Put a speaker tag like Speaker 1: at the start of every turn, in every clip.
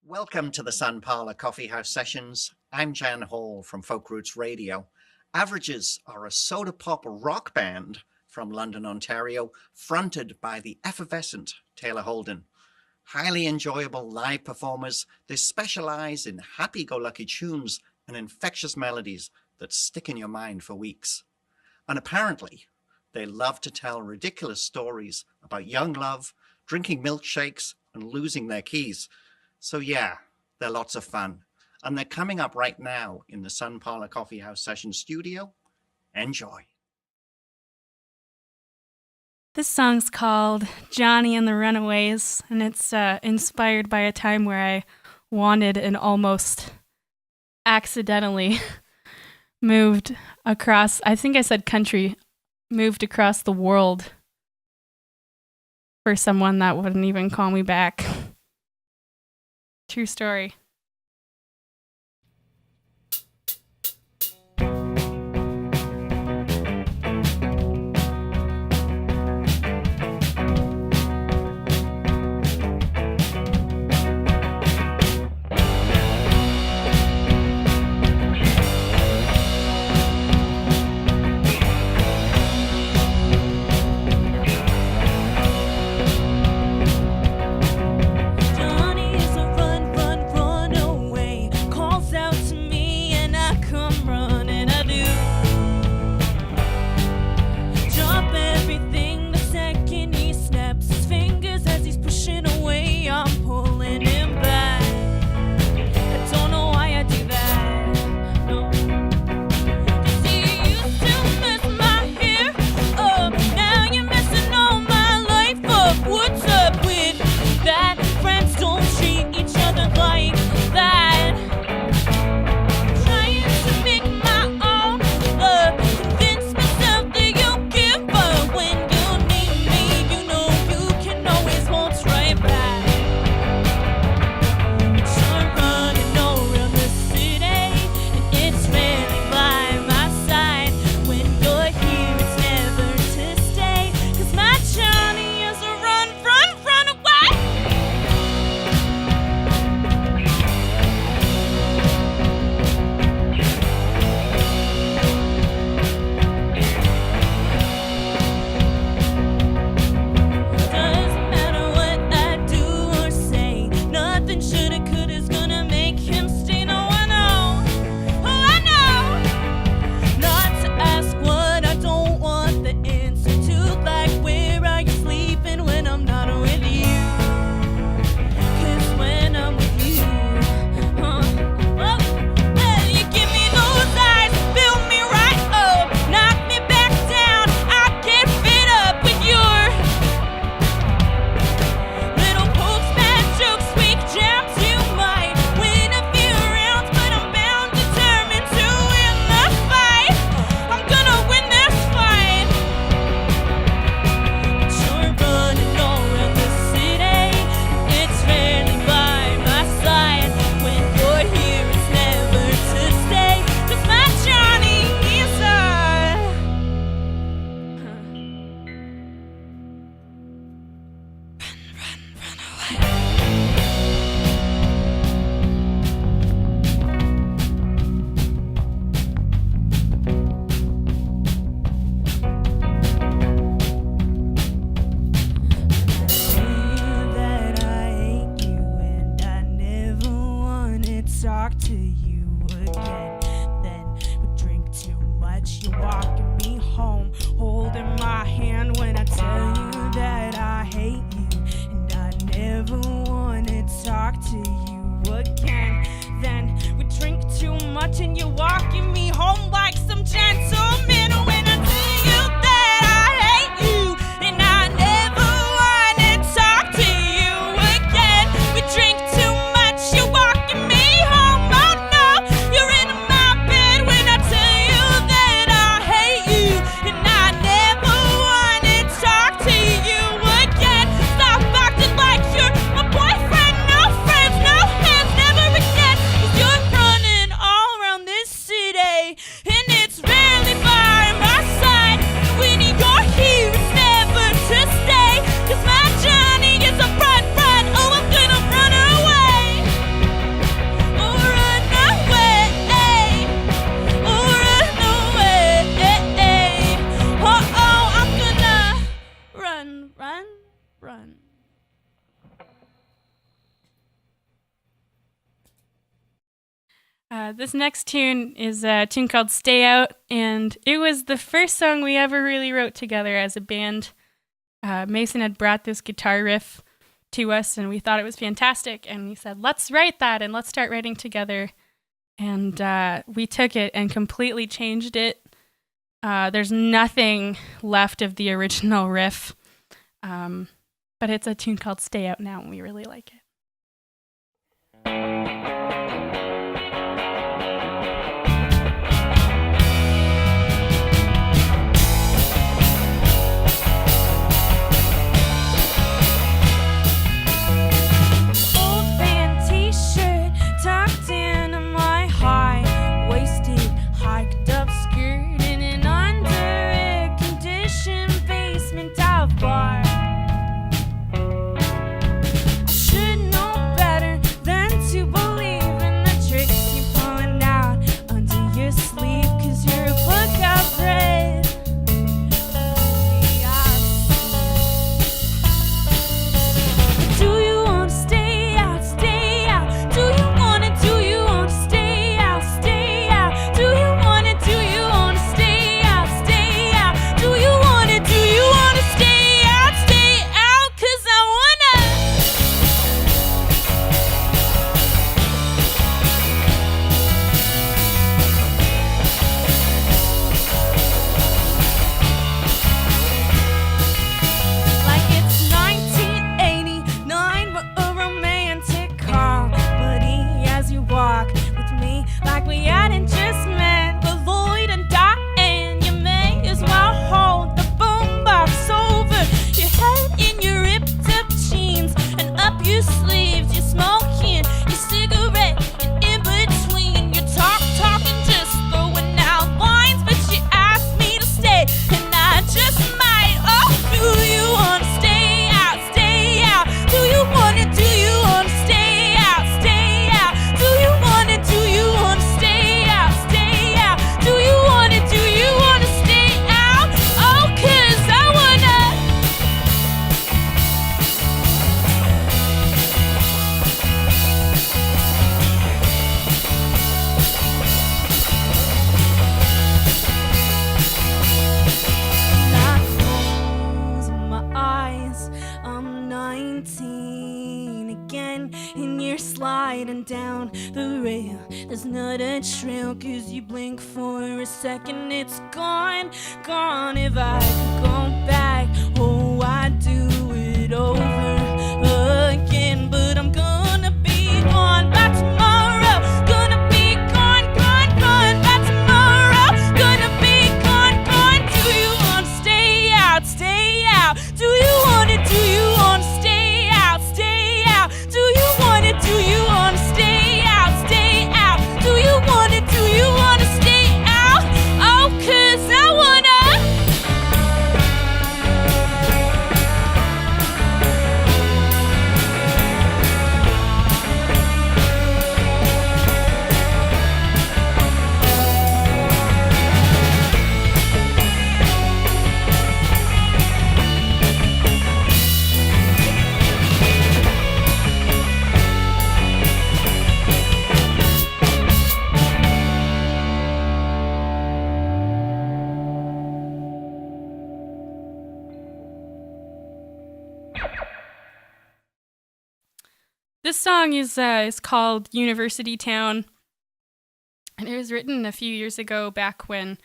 Speaker 1: Welcome to the Parlour Coffee House Sessions. I'm Jan Hall from Folk Roots Radio. Averages are a soda pop rock band from London, Ontario, fronted by the effervescent Taylor Holden. Highly enjoyable live performers, they specialise in happy-go-lucky tunes and infectious melodies that stick in your mind for weeks. And apparently, they love to tell ridiculous stories about young love, drinking milkshakes, and losing their keys. So yeah, they're lots of fun. And they're coming up right now in the Parlour Coffee House Session studio. Enjoy.
Speaker 2: This song's called Johnny and the Runaways, and it's inspired by a time where I wanted and almost accidentally moved across, I think I said country, moved across the world for someone that wouldn't even call me back. True story. This next tune is a tune called Stay Out, and it was the first song we ever really wrote together as a band. Mason had brought this guitar riff to us, and we thought it was fantastic, and we said, let's write that, and let's start writing together. And we took it and completely changed it. There's nothing left of the original riff, but it's a tune called Stay Out now, and we really like it.
Speaker 3: Second, it's gone. If I could go back, oh, I'd do it over again. But I'm gonna be gone by tomorrow. Gonna be gone by tomorrow. Gonna be gone. Do you wanna stay out? Stay out. Do you wanna stay out? Stay out. Do you wanna stay out? Stay out. Do you wanna stay out? Oh, 'cause I wanna.
Speaker 2: This song is called University Town, and it was written a few years ago, back when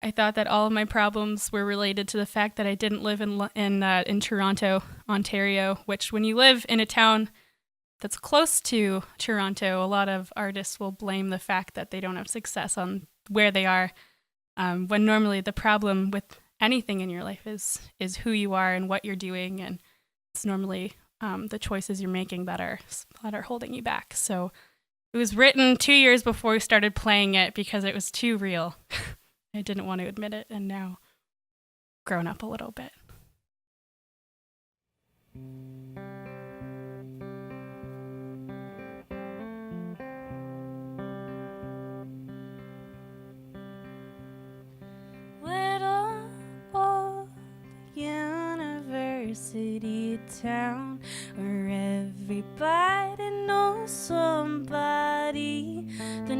Speaker 2: I thought that all of my problems were related to the fact that I didn't live in Toronto, Ontario, which when you live in a town that's close to Toronto, a lot of artists will blame the fact that they don't have success on where they are, when normally the problem with anything in your life is who you are and what you're doing, and it's normally the choices you're making that are holding you back. So it was written 2 years before we started playing it because it was too real. I didn't want to admit it, and now grown up a little bit.
Speaker 3: Little old university town where everybody knows somebody. The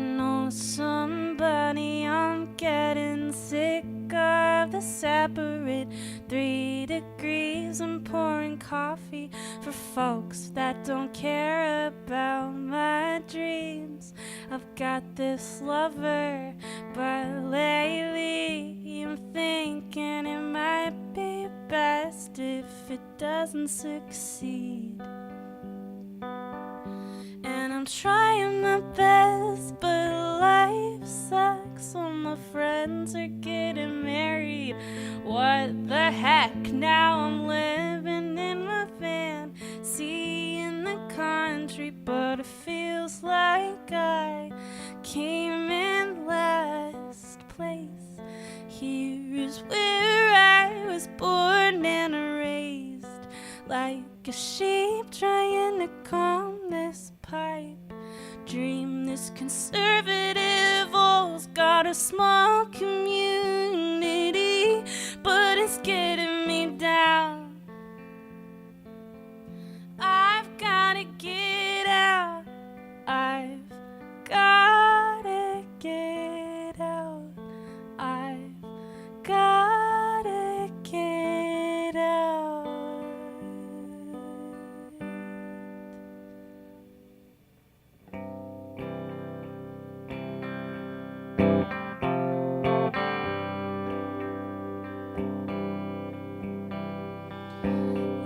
Speaker 3: separate 3 degrees. I'm pouring coffee for folks that don't care about my dreams. I've got this lover, but lately I'm thinking it might be best if it doesn't succeed. And I'm trying my best, but life sucks. All my friends are getting married. What the heck? Now I'm living in my van, seeing the country, but it feels like I came in last place. Here is where I was born and raised, like a sheep trying to comb this pipe. Dream this conservative old's got a small community, but it's getting me down. I've gotta get out. I've gotta get out. I've gotta get out.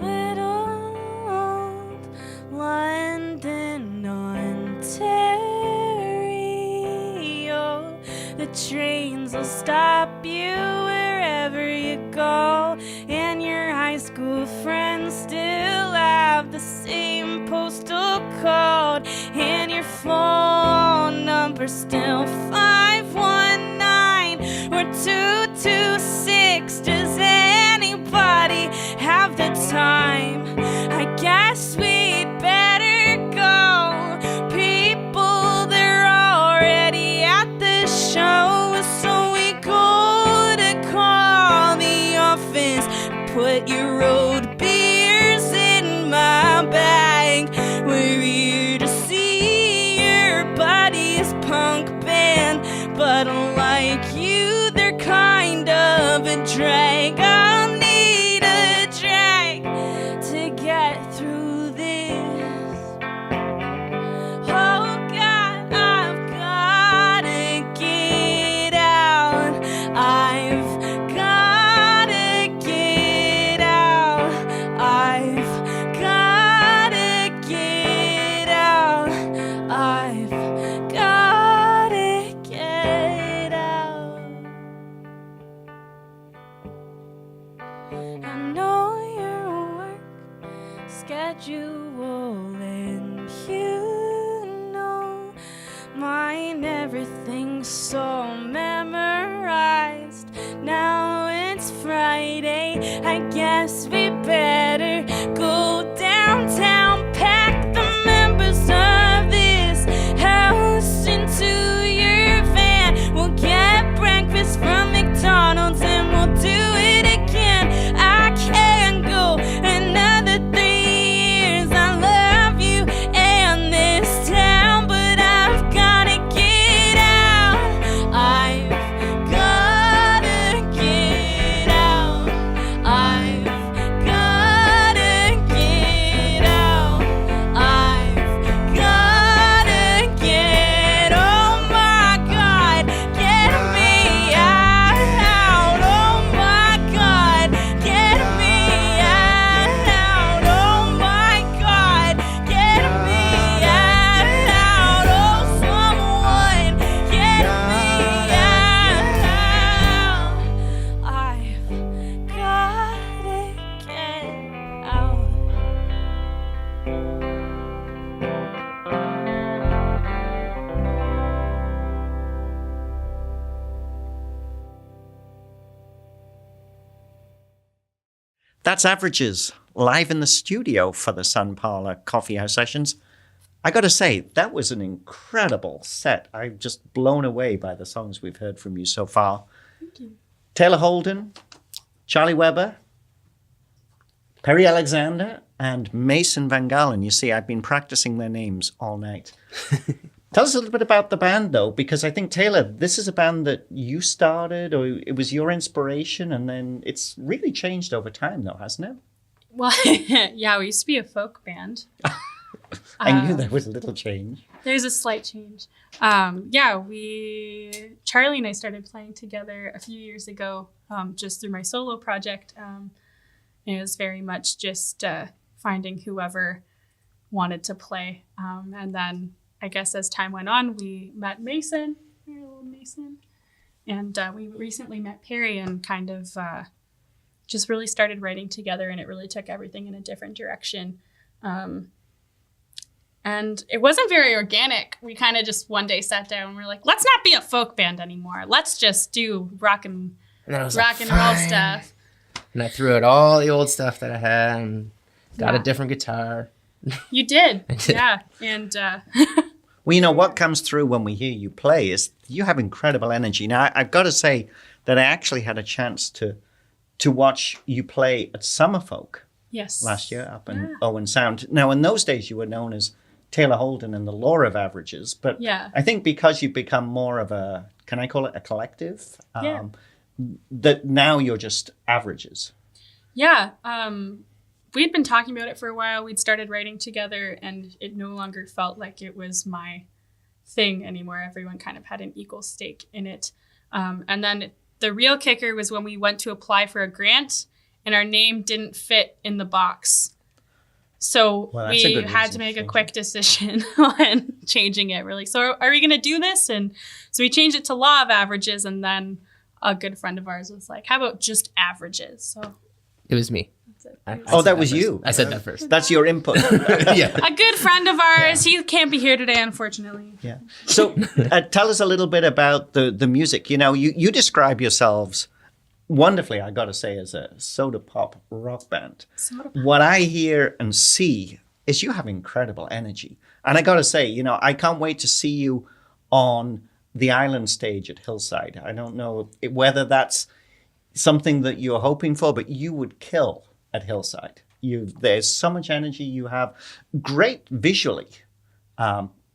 Speaker 3: Little old London, Ontario, the trains will stop you wherever you go, and your high school friends still have the same postal code, and your phone number still 519 or 226. Does anybody have the time? I guess we'd better go. People, they're already at the show, so we go to call the office. Put your road beers in my bag. We're here to see your buddy's punk band, but unlike you, they're kind of a drag. I'll need a drag to get through this. Oh God, I've gotta get out. I've gotta get out. I've gotta get out. I've gotta get out. I know your work schedule, and you know mine. Everything's so memorized. Now it's Friday, I guess we better go downtown, pack the members of this house into your van. We'll get breakfast from McDonald's and we'll do it again. I can't go another 3 years. I love you and this town, but I've gotta get out. I've gotta get out. I've gotta get out. I've gotta get, oh my God, get me out. Oh my God, get me out. Oh my God, get me out. Oh, someone, get me out. I've gotta get out.
Speaker 1: That's Averages, live in the studio for the Sun Parlour Coffee House Sessions. I got to say, that was an incredible set. I'm just blown away by the songs we've heard from you so far.
Speaker 2: Thank you.
Speaker 1: Taylor Holden, Charlie Weber, Perry Alexander, and Mason Van Galen. You see, I've been practicing their names all night. Tell us a little bit about the band, though, because I think, Taylor, this is a band that you started, or it was your inspiration, and then it's really changed over time, though, hasn't it?
Speaker 2: Well, yeah, we used to be a folk band.
Speaker 1: I knew there was a little change. There's
Speaker 2: a slight change. Charlie and I started playing together a few years ago, just through my solo project. It was very much just finding whoever wanted to play. And then I guess as time went on, we met Mason, and we recently met Perry and kind of just really started writing together, and it really took everything in a different direction. And it wasn't very organic. We kind of just one day sat down and we were like, let's not be a folk band anymore. Let's just do rock and roll stuff.
Speaker 4: And I threw out all the old stuff that I had and got a different guitar.
Speaker 2: You did. Yeah. And
Speaker 1: well, you know, what comes through when we hear you play is you have incredible energy. Now, I've got to say that I actually had a chance to watch you play at Summerfolk last year up in Owen Sound. Now, in those days, you were known as Taylor Holden and the Law of Averages, but I think because you've become more of a, can I call it a collective? That now you're just averages.
Speaker 2: Yeah. We'd been talking about it for a while. We'd started writing together, and it no longer felt like it was my thing anymore. Everyone kind of had an equal stake in it. And then the real kicker was when we went to apply for a grant and our name didn't fit in the box. So we had to make a quick decision on changing it, really. So are we going to do this? And so we changed it to Law of Averages, and then a good friend of ours was like, how about just averages? So
Speaker 4: it was me.
Speaker 1: That was you.
Speaker 4: I said that first.
Speaker 1: That's your input.
Speaker 4: Yeah.
Speaker 2: A good friend of ours. He can't be here today, unfortunately.
Speaker 1: Yeah. So tell us a little bit about the music. You know, you describe yourselves wonderfully, I got to say, as a soda pop rock band. What I hear and see is you have incredible energy. And I got to say, you know, I can't wait to see you on the island stage at Hillside. I don't know whether that's something that you're hoping for, but you would kill at Hillside. There's so much energy you have. Great visually.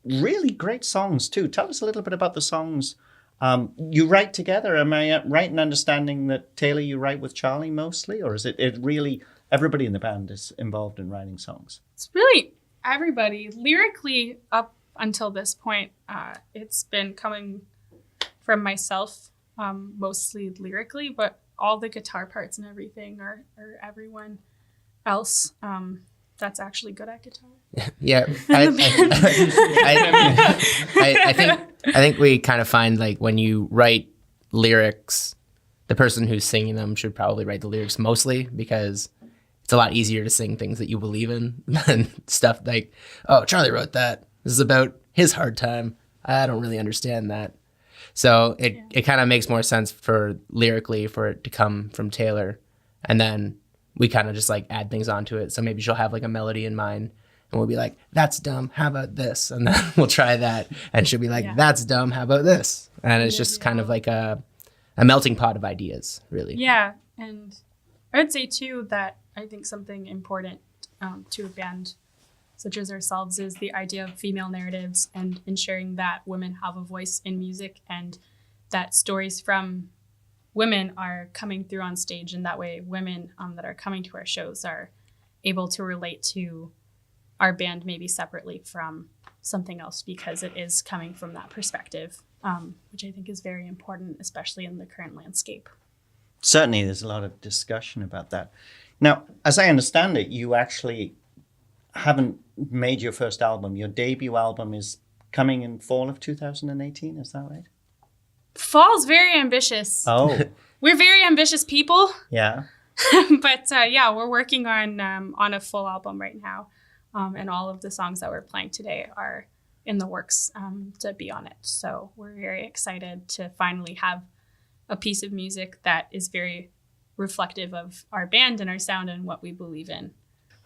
Speaker 1: Really great songs, too. Tell us a little bit about the songs. You write together. Am I right in understanding that, Taylor, you write with Charlie mostly? Or is it really everybody in the band is involved in writing songs?
Speaker 2: It's really everybody. Lyrically, up until this point, it's been coming from myself, mostly lyrically, but all the guitar parts and everything are everyone else that's actually good at guitar.
Speaker 4: Yeah, I think we kind of find, like, when you write lyrics, the person who's singing them should probably write the lyrics mostly, because it's a lot easier to sing things that you believe in than stuff like, oh, Charlie wrote that. This is about his hard time. I don't really understand that. So it kind of makes more sense for lyrically for it to come from Taylor, and then we kind of just like add things onto it. So maybe she'll have like a melody in mind, and we'll be like, that's dumb, how about this? And then we'll try that, and she'll be like, that's dumb, how about this? And it's just kind of like a melting pot of ideas, really.
Speaker 2: Yeah, and I would say too that I think something important to a band such as ourselves is the idea of female narratives and ensuring that women have a voice in music, and that stories from women are coming through on stage, and that way women that are coming to our shows are able to relate to our band maybe separately from something else, because it is coming from that perspective, which I think is very important, especially in the current landscape.
Speaker 1: Certainly, there's a lot of discussion about that. Now, as I understand it, you actually haven't made your first album. Your debut album is coming in fall of 2018, is that right?
Speaker 2: Fall's very ambitious.
Speaker 1: Oh.
Speaker 2: We're very ambitious people.
Speaker 1: Yeah.
Speaker 2: But we're working on a full album right now. And all of the songs that we're playing today are in the works to be on it. So we're very excited to finally have a piece of music that is very reflective of our band and our sound and what we believe in.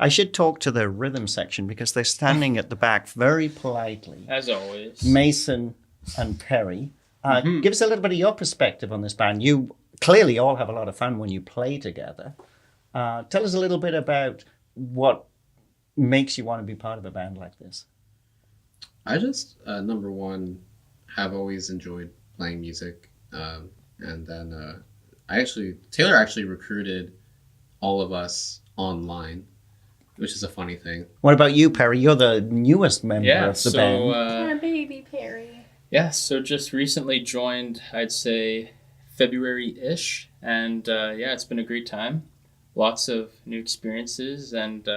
Speaker 1: I should talk to the rhythm section because they're standing at the back very politely.
Speaker 5: As always.
Speaker 1: Mason and Perry. Give us a little bit of your perspective on this band. You clearly all have a lot of fun when you play together. Tell us a little bit about what makes you want to be part of a band like this.
Speaker 5: I just, number one, have always enjoyed playing music. And then Taylor actually recruited all of us online, which is a funny thing.
Speaker 1: What about you, Perry? You're the newest member of the band.
Speaker 2: Poor baby Perry.
Speaker 6: Yeah, so just recently joined, I'd say February-ish, and it's been a great time. Lots of new experiences and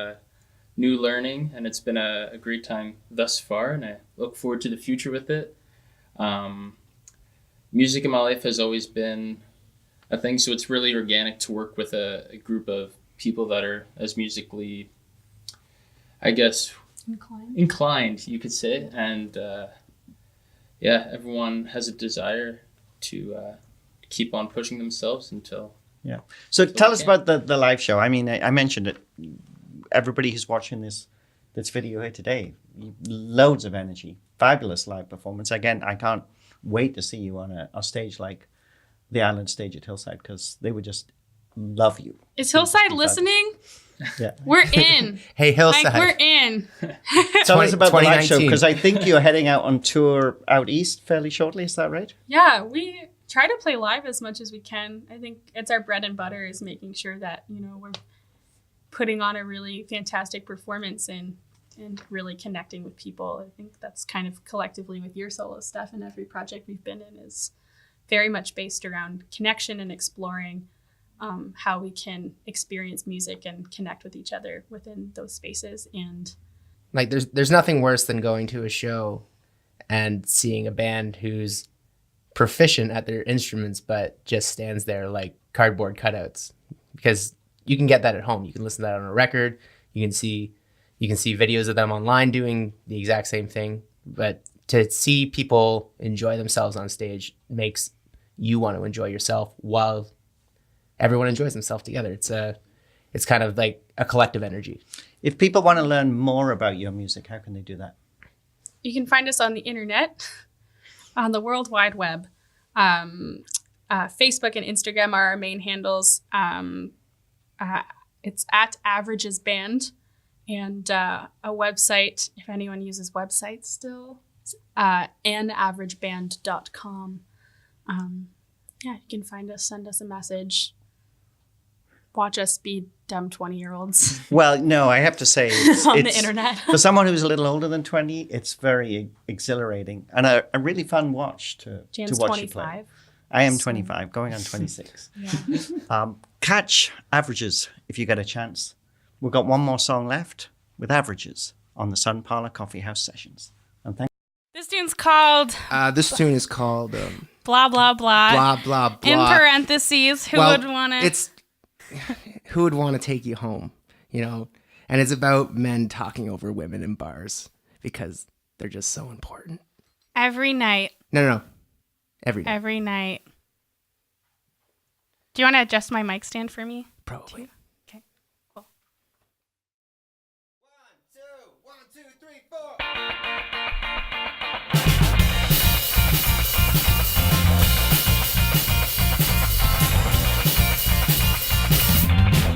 Speaker 6: new learning, and it's been a great time thus far, and I look forward to the future with it. Music in my life has always been a thing, so it's really organic to work with a group of people that are as musically, I guess, inclined, you could say, and everyone has a desire to keep on pushing themselves until.
Speaker 1: Yeah. So tell us about the live show. I mean, I mentioned it. Everybody who's watching this video here today, loads of energy, fabulous live performance. Again, I can't wait to see you on a stage like the Island stage at Hillside, because they would just love you.
Speaker 2: Is Hillside listening?
Speaker 1: Yeah.
Speaker 2: We're in.
Speaker 4: Hey, Hillside.
Speaker 2: Like, we're in.
Speaker 1: Tell us about the live show,
Speaker 4: 2019.
Speaker 1: because I think you're heading out on tour out east fairly shortly. Is that right?
Speaker 2: Yeah, we try to play live as much as we can. I think it's our bread and butter, is making sure that, we're putting on a really fantastic performance and really connecting with people. I think that's kind of collectively with your solo stuff, and every project we've been in is very much based around connection and exploring how we can experience music and connect with each other within those spaces. And
Speaker 4: Like there's nothing worse than going to a show and seeing a band who's proficient at their instruments but just stands there like cardboard cutouts, because you can get that at home. You can listen to that on a record. You can see videos of them online doing the exact same thing. But to see people enjoy themselves on stage makes you want to enjoy yourself while everyone enjoys themselves together. It's kind of like a collective energy.
Speaker 1: If people want to learn more about your music, how can they do that?
Speaker 2: you can find us on the internet, on the World Wide Web. Facebook and Instagram are our main handles. It's at Averages Band, and a website, if anyone uses websites still, anaverageband.com. Yeah, you can find us, send us a message, watch us be dumb 20-year-olds
Speaker 1: Well, no, I have to say,
Speaker 2: on the internet.
Speaker 1: for someone who's a little older than 20, it's very exhilarating and a really fun watch to
Speaker 2: Jan's
Speaker 1: watch you play.
Speaker 2: 25.
Speaker 1: I am 25, going on 26.
Speaker 2: Yeah.
Speaker 1: Catch Averages if you get a chance. We've got one more song left with Averages on the Sun Parlour Coffee House Sessions. And thank
Speaker 2: This tune's called
Speaker 4: This tune is called
Speaker 2: Blah Blah Blah.
Speaker 4: Blah Blah Blah.
Speaker 2: In parentheses, who would want to...
Speaker 4: It's who would want to take you home, you know? And it's about men talking over women in bars because they're just so important.
Speaker 2: Every night.
Speaker 4: No. Every day.
Speaker 2: Every night. Do you want to adjust my mic stand for me?
Speaker 4: Probably.
Speaker 2: Okay, cool.
Speaker 1: 1, 2, 3, 4.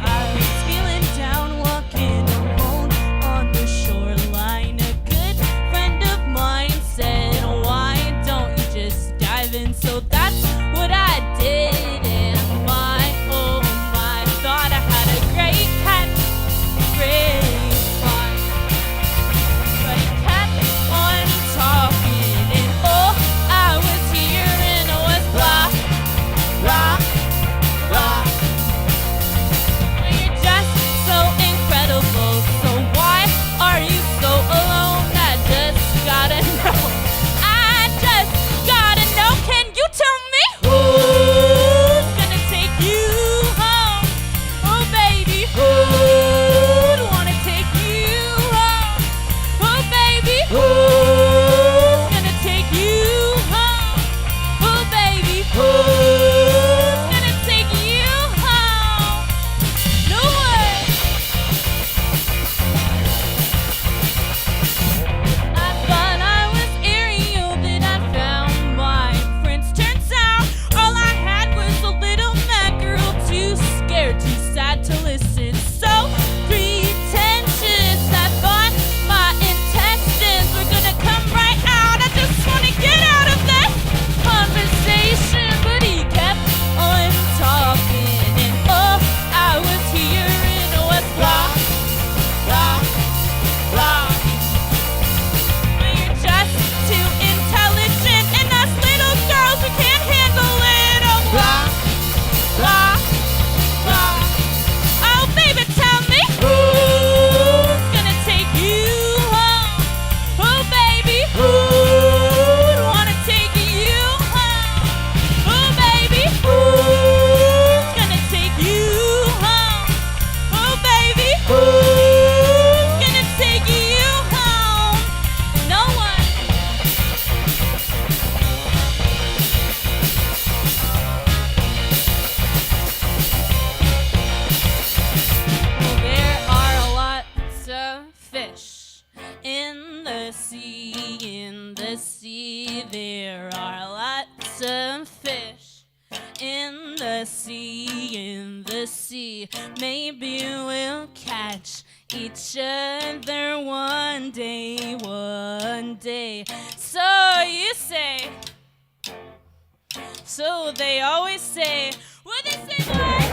Speaker 3: I was feeling down, walking alone on the shoreline. A good friend of mine said, "Why don't you just dive in?" So that's what I did, and my, oh my, thought I had sea, in the sea, there are lots of fish. In the sea, maybe we'll catch each other one day. So you say, so they always say, what they say, boy?